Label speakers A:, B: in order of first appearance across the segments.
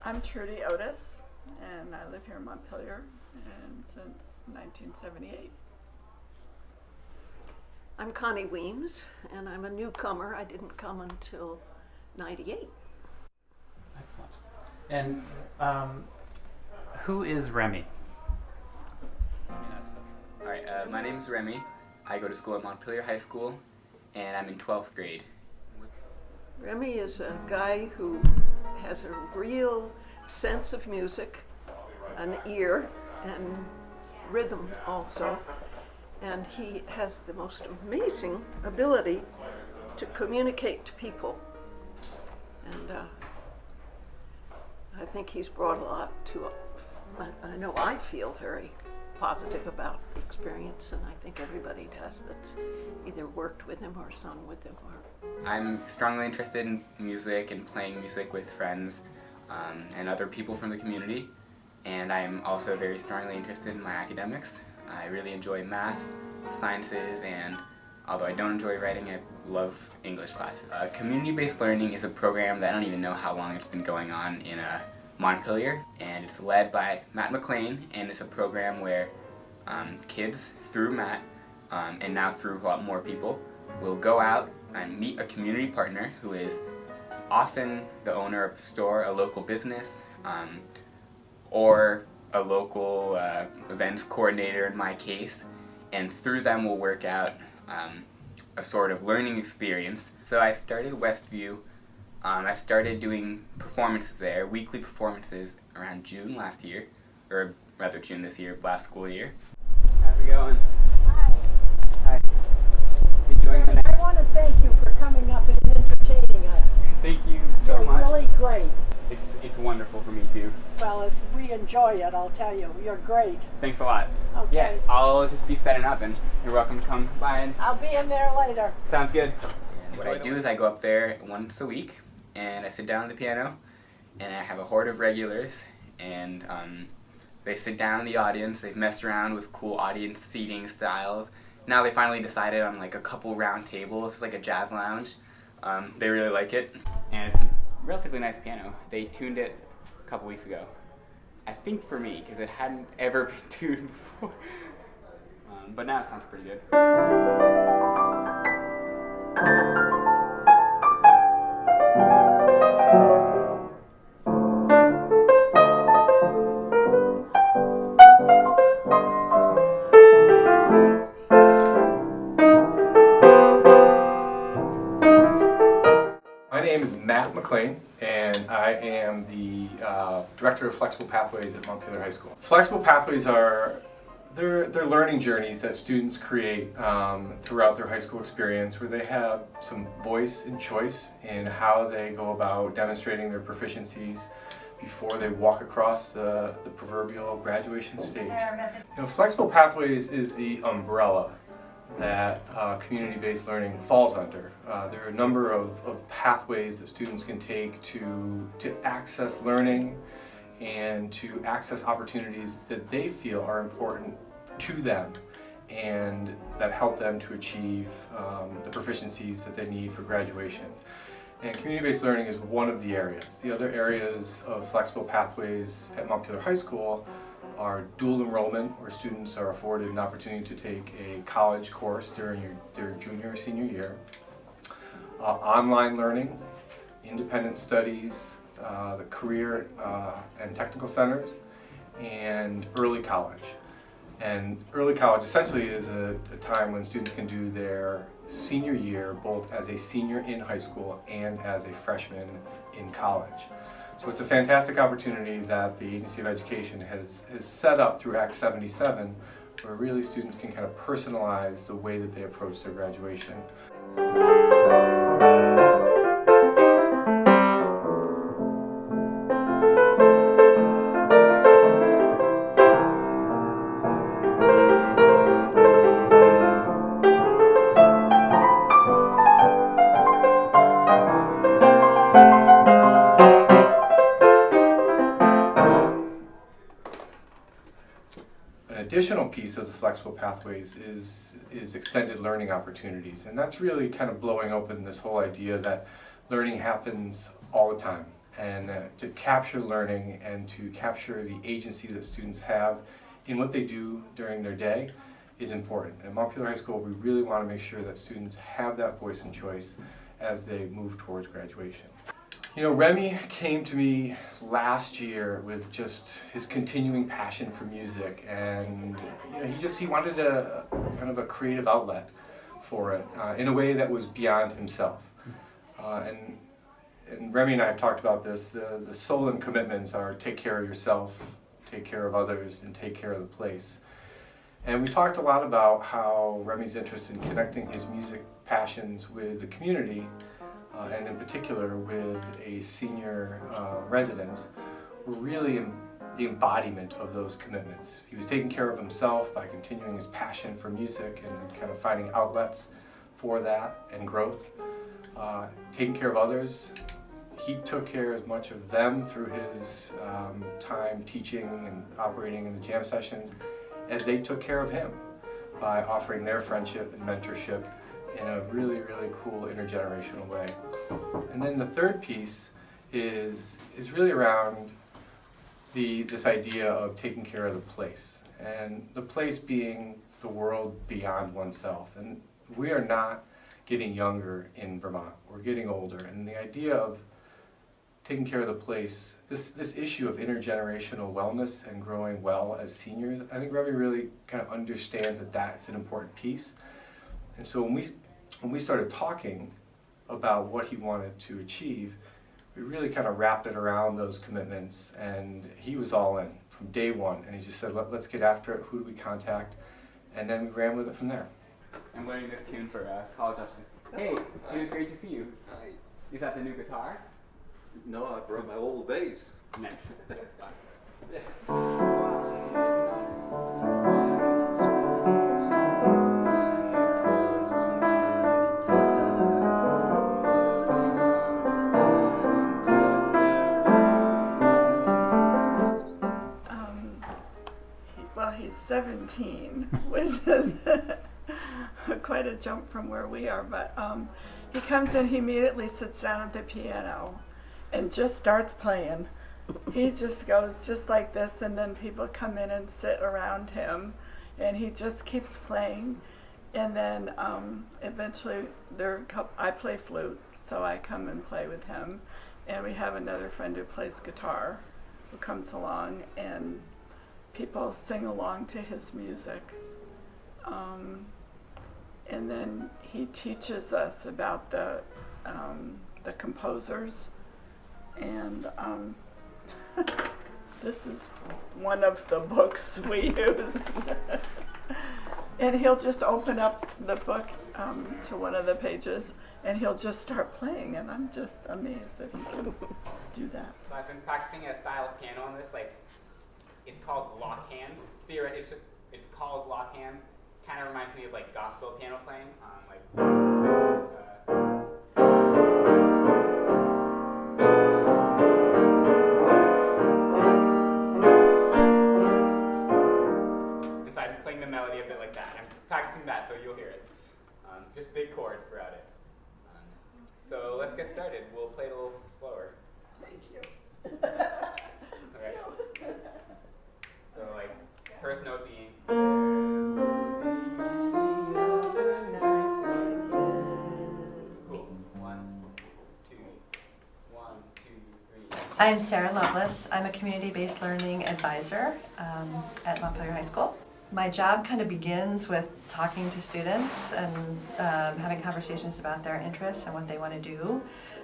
A: I'm Trudy Otis, and I live here in Montpelier and since 1978.
B: I'm Connie Weems, and I'm a newcomer. I didn't come until 98.
C: Excellent. And who is Remi?
D: Alright, my name's Remi. I go to school at Montpelier High School, and I'm in 12th grade.
B: Remi is a guy who has a real sense of music, an ear, and rhythm also. And he has the most amazing ability to communicate to people. And I think he's brought a lot to, I know I feel very positive about the experience, and I think everybody does that's either worked with him or sung with him.
D: I'm strongly interested in music and playing music with friends and other people from the community. And I'm also very strongly interested in my academics. I really enjoy math, sciences, and although I don't enjoy writing, I love English classes. Community-based learning is a program that I don't even know how long it's been going on in Montpelier, and it's led by Matt McLean, and it's a program where kids, through Matt, and now through a lot more people, will go out and meet a community partner who is often the owner of a store, a local business, or a local events coordinator in my case, and through them we'll work out a sort of learning experience. So I started Westview. I started doing performances there, weekly performances, around June last year, or rather June this year, last school year. How's it going?
E: Hi.
D: Hi. Enjoying the
E: I want to thank you for coming up and entertaining us.
D: Thank you so
E: You're
D: much.
E: really great.
D: It's wonderful for me too.
E: Well, we enjoy it, I'll tell you. You're great.
D: Thanks a lot.
E: Okay.
D: Yeah, I'll just be setting up, and you're welcome to come by. And
E: I'll be in there later.
D: sounds good. And what I do is I go up there once a week, and I sit down at the piano, and I have a horde of regulars, and they sit down in the audience. They've messed around with cool audience seating styles. Now they finally decided on like a couple round tables. It's like a jazz lounge. They really like it, and it's a relatively nice piano. They tuned it a couple weeks ago. I think for me, because it hadn't ever been tuned before. But now it sounds pretty good.
F: My name is Matt McLean, and I am the Director of Flexible Pathways at Montpelier High School. Flexible Pathways are they're learning journeys that students create throughout their high school experience, where they have some voice and choice in how they go about demonstrating their proficiencies before they walk across the proverbial graduation stage. Flexible Pathways is the umbrella that community-based learning falls under. There are a number of pathways that students can take to access learning and to access opportunities that they feel are important to them and that help them to achieve the proficiencies that they need for graduation. And community-based learning is one of the areas. The other areas of flexible pathways at Montpelier High School are dual enrollment, where students are afforded an opportunity to take a college course during their junior or senior year, online learning, independent studies, the career and technical centers, and early college. And early college essentially is a time when students can do their senior year both as a senior in high school and as a freshman in college. So it's a fantastic opportunity that the Agency of Education has set up through Act 77, where really students can kind of personalize the way that they approach their graduation. Additional piece of the flexible pathways is extended learning opportunities, and that's really kind of blowing open this whole idea that learning happens all the time. and to capture learning and to capture the agency that students have in what they do during their day is important. At Montpelier High School, we really want to make sure that students have that voice and choice as they move towards graduation. You know, Remi came to me last year with just his continuing passion for music, and you know, he wanted a kind of a creative outlet for it in a way that was beyond himself. And Remi and I have talked about this. The soul and commitments are take care of yourself, take care of others, and take care of the place. And we talked a lot about how Remi's interest in connecting his music passions with the community, and in particular with a senior residence, were really the embodiment of those commitments. He was taking care of himself by continuing his passion for music and kind of finding outlets for that and growth. Taking care of others, he took care as much of them through his time teaching and operating in the jam sessions as they took care of him by offering their friendship and mentorship in a really, really cool intergenerational way. And then the third piece is really around this idea of taking care of the place, and the place being the world beyond oneself. And we are not getting younger in Vermont, we're getting older, and the idea of taking care of the place, this issue of intergenerational wellness and growing well as seniors, I think Remi really kind of understands that that's an important piece. And so when we started talking about what he wanted to achieve, we really kind of wrapped it around those commitments, and he was all in from day one, and he just said, let's get after it, who do we contact, and then we ran with it from there.
D: I'm learning this tune for college session. Hey, it was great to see you.
G: Hi.
D: Is that the new guitar?
G: No, I brought my old bass.
D: Nice.
A: Well, he's 17, which is quite a jump from where we are, but he comes in, he immediately sits down at the piano and just starts playing. He just goes just like this, and then people come in and sit around him, and he just keeps playing. And then eventually I play flute, so I come and play with him, and we have another friend who plays guitar who comes along, and people sing along to his music. And then he teaches us about the composers, and this is one of the books we use. And he'll just open up the book to one of the pages, and he'll just start playing, and I'm just amazed that he can do that.
D: So I've been practicing a style of piano on this, it's called lock hands. It's called lock hands. Kind of reminds me of gospel piano playing. And so I've been playing the melody a bit like that. I'm practicing that, so you'll hear it. Just big chords throughout it. So let's get started. We'll play it a little slower.
A: Thank you.
D: All right. So first note being. Cool. 1, 2, 1, 2, 3.
H: I'm Sara Loveless. I'm a community-based learning advisor at Montpelier High School. My job kind of begins with talking to students and having conversations about their interests and what they want to do.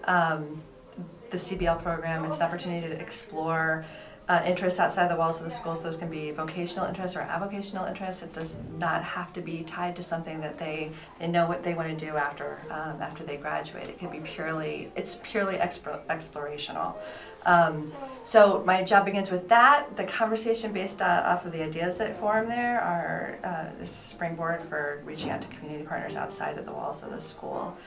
H: The CBL program, it's an opportunity to explore interests outside the walls of the schools. Those can be vocational interests or avocational interests. It does not have to be tied to something that they know what they want to do after they graduate. It can be purely explorational. So my job begins with that. The conversation based off of the ideas that form there are this springboard for reaching out to community partners outside of the walls of the school.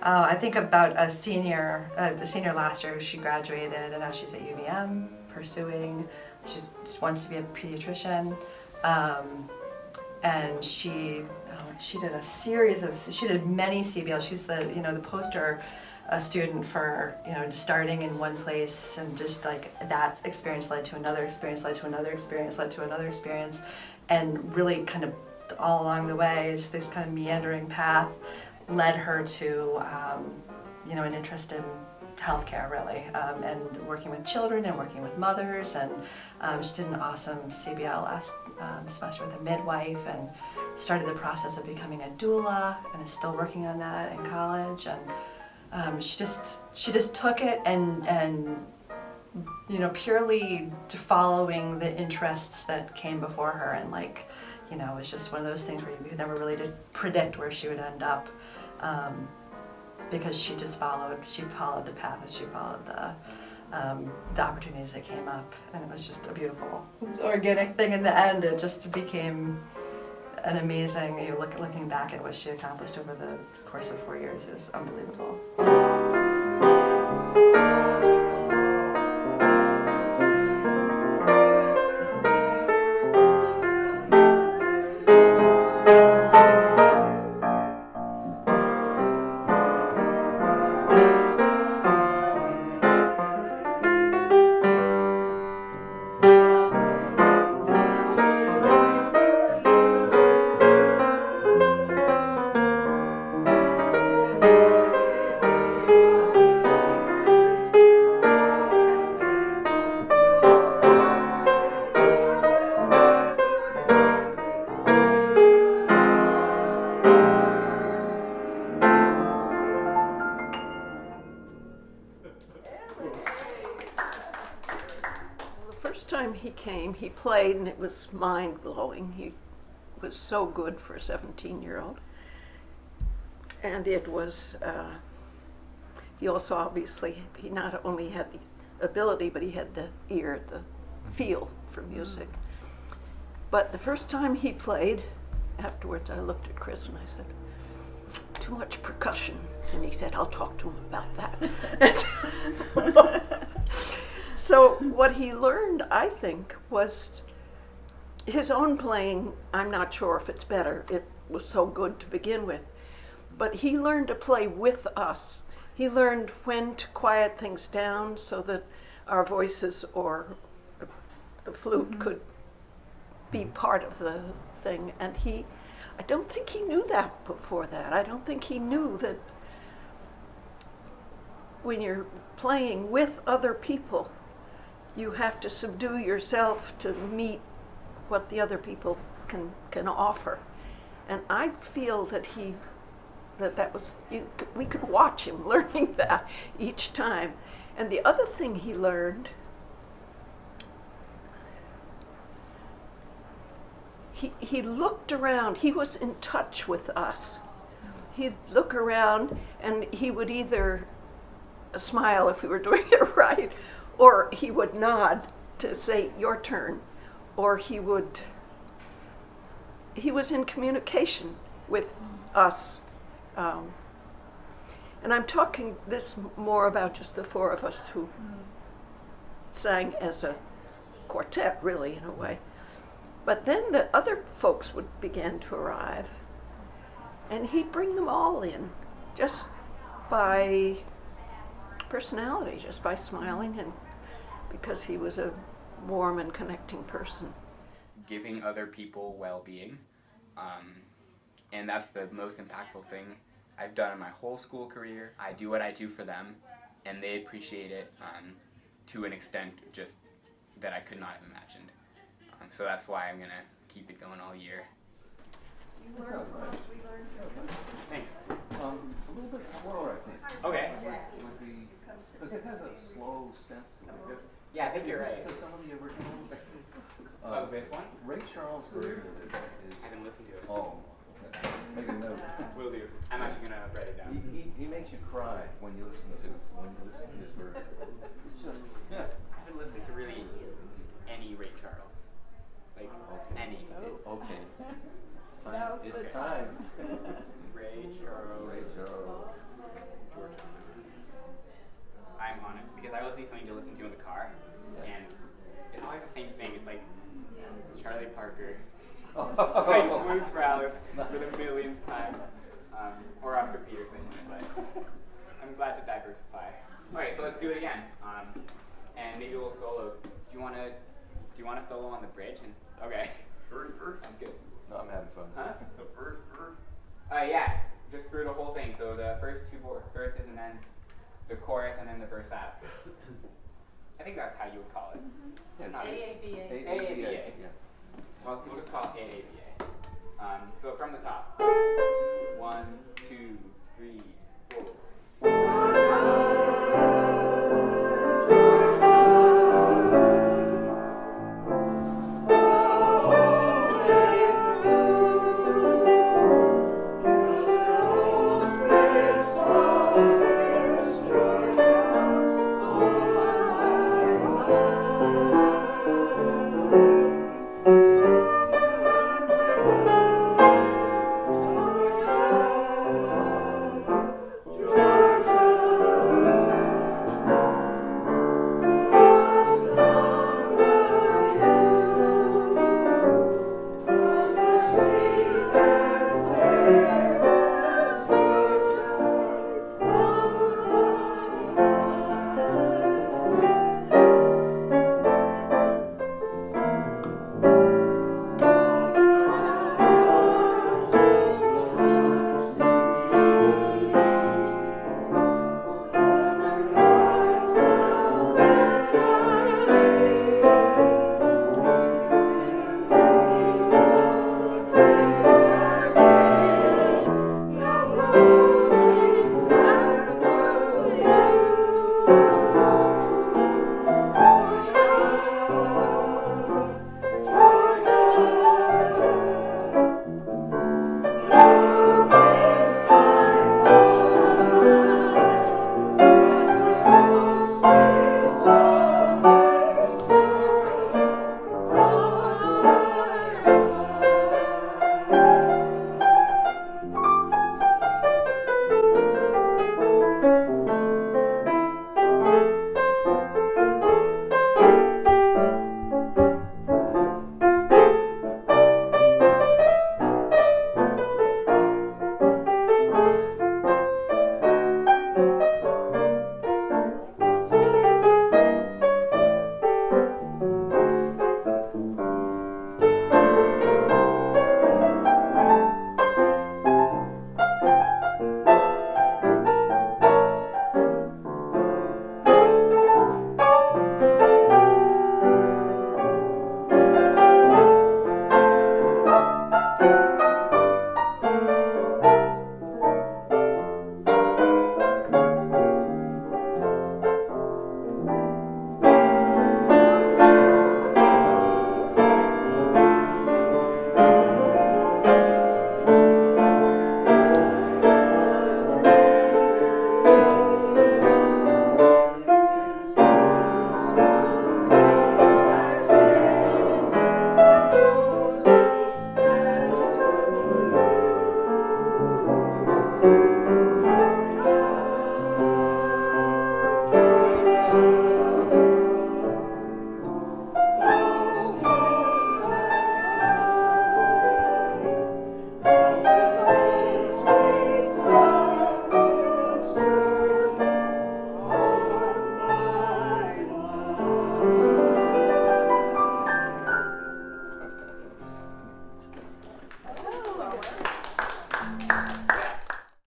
H: I think about a senior last year. She graduated, and now she's at UVM pursuing. She wants to be a pediatrician, and she did many CBL. She's the poster student for starting in one place, and just like that experience led to another experience, led to another experience, led to another experience, and really kind of all along the way, just this kind of meandering path led her to an interest in healthcare, really, and working with children and working with mothers. And she did an awesome CBL last semester with a midwife, and started the process of becoming a doula, and is still working on that in college. And she just took it and purely following the interests that came before her, and it was just one of those things where you could never really predict where she would end up, because she followed the path, and she followed the opportunities that came up, and it was just a beautiful organic thing in the end. It just became an amazing, looking back at what she accomplished over the course of 4 years, it was unbelievable.
B: He came, he played, and it was mind-blowing. He was so good for a 17-year-old. And it was, he also obviously, he not only had the ability, but he had the ear, the feel for music. But the first time he played, afterwards I looked at Chris and I said, "Too much percussion." And he said, "I'll talk to him about that." So what he learned, I think, was his own playing. I'm not sure if it's better. It was so good to begin with. But he learned to play with us. He learned when to quiet things down so that our voices or the flute could be part of the thing. And I don't think he knew that before that. I don't think he knew that when you're playing with other people, you have to subdue yourself to meet what the other people can offer. And I feel that we could watch him learning that each time. And the other thing he learned, he looked around, he was in touch with us. He'd look around and he would either smile if we were doing it right, or he would nod to say, "Your turn," or he was in communication with us. And I'm talking this more about just the four of us who sang as a quartet, really, in a way. But then the other folks would begin to arrive, and he'd bring them all in just by personality, just by smiling, and because he was a warm and connecting person.
D: Giving other people well-being, and that's the most impactful thing I've done in my whole school career. I do what I do for them, and they appreciate it to an extent just that I could not have imagined. So that's why I'm gonna keep it going all year.
B: You learn from us, we learn from you.
D: Thanks.
G: A little bit slower, I think.
D: Okay.
G: Would be, because it has a slow sense to it.
D: Yeah, I think you're right.
G: To some of the originals.
D: This one?
G: Ray Charles' version of it is.
D: I didn't listen to it.
G: Oh, okay. Make a note.
D: Will do. I'm actually gonna write it down.
G: He makes you cry when you listen to his version. It's just
D: I haven't listened to really any Ray Charles. Like any.
G: okay.
A: Now's
G: It's
A: the
G: time.
D: Ray Charles.
G: Ray Charles.
D: be something to listen to in the car, and it's always the same thing. It's like Charlie Parker playing Blues Brothers for the millionth time, or Oscar Peterson, but I'm glad to diversify. Alright, so let's do it again. And maybe we'll solo. Do you wanna solo on the bridge? And okay.
G: First.
D: Sounds good.
G: No, I'm having fun.
D: Huh?
G: The first verse?
D: Yeah. Just through the whole thing. So the first two verses and then the chorus and then the verse out. I think that's how you would call it.
G: AABA.
D: AABA.
G: Yeah.
D: Well, we'll just call it AABA. So from the top. 1, 2,